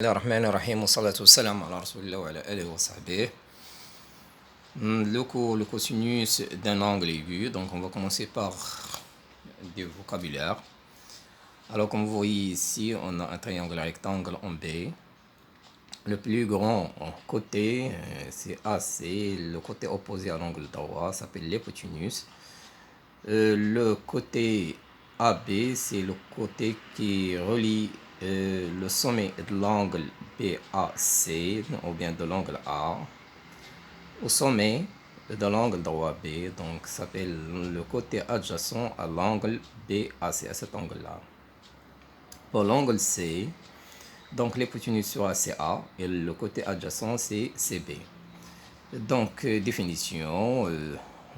الله الرحمن الرحيم والصلاة والسلام على رسول الله وعلى آله وصحبه. Le cosinus d'un angle aigu. Donc on va commencer par du vocabulaire. Alors comme vous voyez ici, on a un triangle rectangle en B. Le plus grand côté, c'est AC. Le côté opposé à l'angle droit s'appelle l'hypoténuse. Le côté AB, c'est le côté qui relie le sommet de l'angle BAC, ou bien de l'angle A, au sommet de l'angle droit B, donc ça s'appelle le côté adjacent à l'angle BAC, à cet angle-là. Pour l'angle C, donc l'hypoténuse sera CA et le côté adjacent c'est CB. Donc, définition,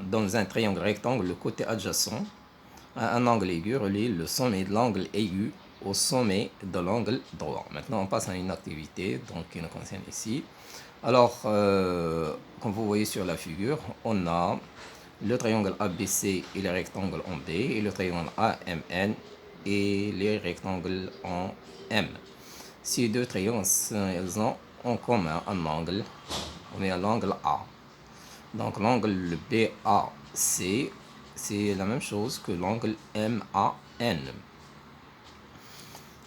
dans un triangle rectangle, le côté adjacent à un angle aigu relie le sommet de l'angle aigu au sommet de l'angle droit. Maintenant, on passe à une activité donc, qui nous concerne ici. Alors, comme vous voyez sur la figure, on a le triangle ABC et les rectangles en B, et le triangle AMN et les rectangles en M. Ces deux triangles, ils ont en commun un angle, on est à l'angle A. Donc l'angle BAC, c'est la même chose que l'angle MAN.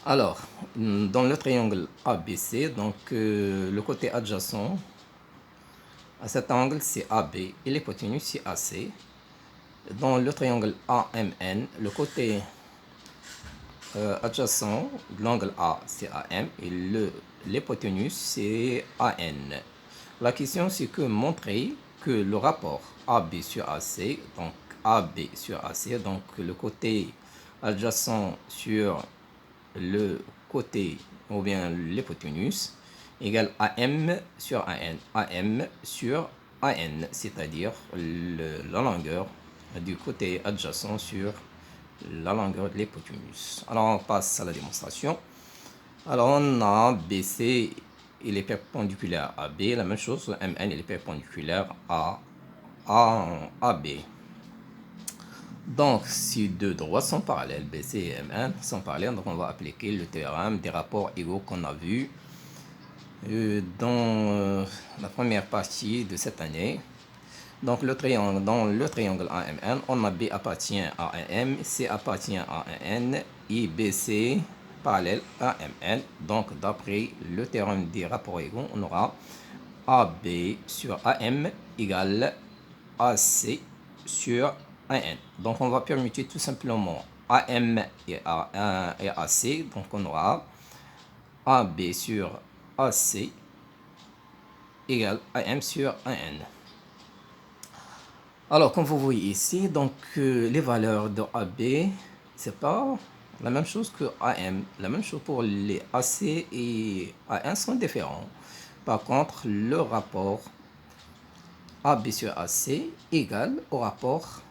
Alors, dans le triangle ABC, donc le côté adjacent à cet angle c'est AB et l'hypoténuse c'est AC. Dans le triangle AMN, le côté adjacent de l'angle A c'est AM et l'hypoténuse c'est AN. La question c'est que montrer que le rapport AB sur AC, donc AB sur AC, donc le côté adjacent sur le côté ou bien l'hypoténuse égale AM sur AN, AM sur AN, c'est-à-dire la longueur du côté adjacent sur la longueur de l'hypoténuse. Alors on passe à la démonstration. Alors on a BC, il est perpendiculaire à B, la même chose, MN il est perpendiculaire à AB. Donc si deux droites sont parallèles, BC et MN sont parallèles, donc on va appliquer le théorème des rapports égaux qu'on a vu dans la première partie de cette année. Donc dans le triangle AMN, on a B appartient à AM, C appartient à AN et BC parallèle à MN. Donc d'après le théorème des rapports égaux, on aura AB sur AM égale AC sur AN. Donc on va permuter tout simplement AM et AC. Donc on aura AB sur AC égale AM sur AN. Alors, comme vous voyez ici, donc les valeurs de AB, c'est pas la même chose que AM. La même chose pour les AC et AN sont différents. Par contre, le rapport AB sur AC égale au rapport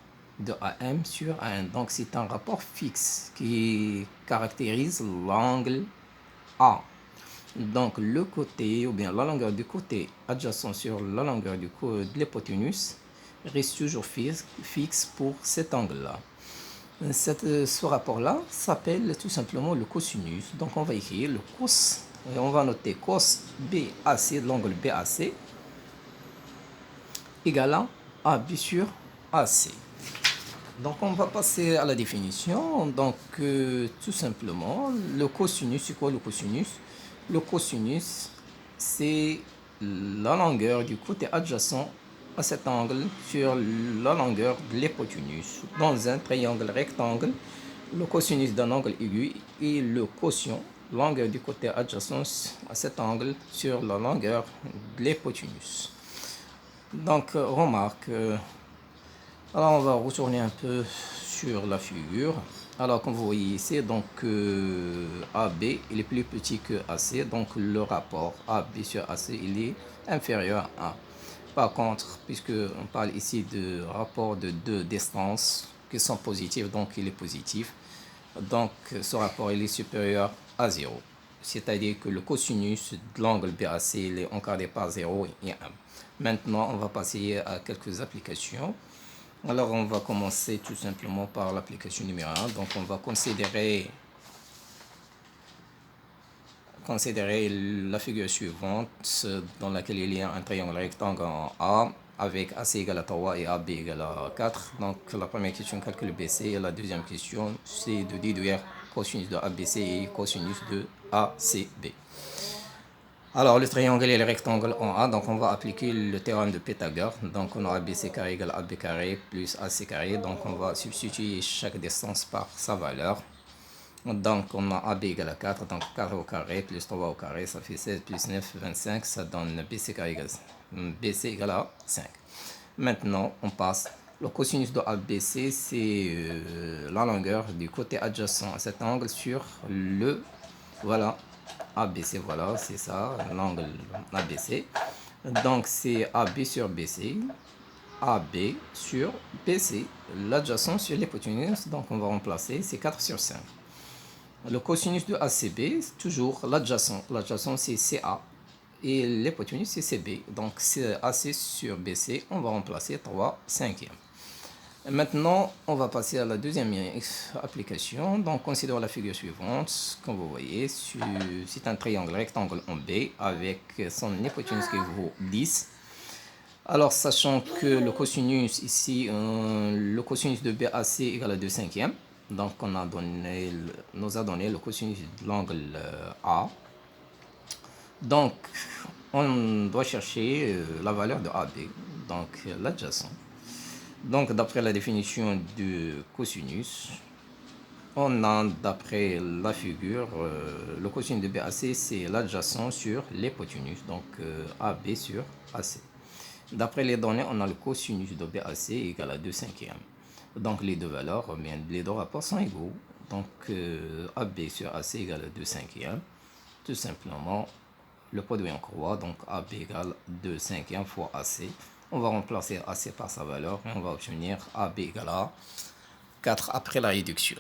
de AM sur AN. Donc, c'est un rapport fixe qui caractérise l'angle A. Donc, le côté, ou bien la longueur du côté adjacent sur la longueur de l'hypoténuse reste toujours fixe pour cet angle-là. Ce rapport-là s'appelle tout simplement le cosinus. Donc, on va écrire le cos, et on va noter cos BAC de l'angle BAC égale à AB sur AC. Donc, on va passer à la définition. Donc, tout simplement, le cosinus, c'est quoi le cosinus? Le cosinus, c'est la longueur du côté adjacent à cet angle sur la longueur de l'hypoténuse. Dans un triangle rectangle, le cosinus d'un angle aigu est le quotient, longueur du côté adjacent à cet angle sur la longueur de l'hypoténuse. Donc, remarque, alors on va retourner un peu sur la figure. Alors comme vous voyez ici, donc AB il est plus petit que AC, donc le rapport AB sur AC il est inférieur à 1. Par contre, puisque on parle ici de rapport de deux distances qui sont positives, donc il est positif. Donc ce rapport il est supérieur à 0. C'est-à-dire que le cosinus de l'angle BAC il est encadré par 0 et 1. Maintenant, on va passer à quelques applications. Alors, on va commencer tout simplement par l'application numéro 1. Donc, on va considérer considérer la figure suivante dans laquelle il y a un triangle rectangle en A avec AC égale à 3 et AB égale à 4. Donc la première question, calcul BC, et la deuxième question, c'est de déduire cosinus de ABC et cosinus de ACB. Alors le triangle et le rectangle en A, donc on va appliquer le théorème de Pythagore. Donc on a ABC carré égale AB carré plus AC carré. Donc on va substituer chaque distance par sa valeur. Donc on a AB égale à 4, donc 4 au carré plus 3 au carré, ça fait 16 plus 9, 25, ça donne BC carré égale à 5. Maintenant on passe, le cosinus de ABC c'est la longueur du côté adjacent à cet angle sur le, voilà, ABC, voilà, c'est ça, l'angle ABC. Donc c'est AB sur BC, AB sur BC, l'adjacent sur l'hypoténuse, donc on va remplacer, c'est 4 sur 5. Le cosinus de ACB, c'est toujours l'adjacent. L'adjacent, c'est CA. Et l'hypoténuse, c'est CB. Donc, c'est AC sur BC, on va remplacer 3 cinquièmes. Maintenant, on va passer à la deuxième application. Donc, considérons la figure suivante. Comme vous voyez, c'est un triangle rectangle en B avec son hypoténuse qui vaut 10. Alors, sachant que le cosinus ici, le cosinus de BAC égale à 2 cinquièmes. Donc, on nous a donné le cosinus de l'angle A. Donc, on doit chercher la valeur de AB, donc l'adjacent. Donc, d'après la définition du cosinus, on a, d'après la figure, le cosinus de BAC, c'est l'adjacent sur l'hypoténuse, donc AB sur AC. D'après les données, on a le cosinus de BAC égal à 2 cinquièmes. Donc les deux valeurs, bien, les deux rapports sont égaux. Donc AB sur AC égale à 2 cinquièmes. Tout simplement, le produit en croix, donc AB égale 2 cinquièmes fois AC. On va remplacer AC par sa valeur et on va obtenir AB égale à 4 après la réduction.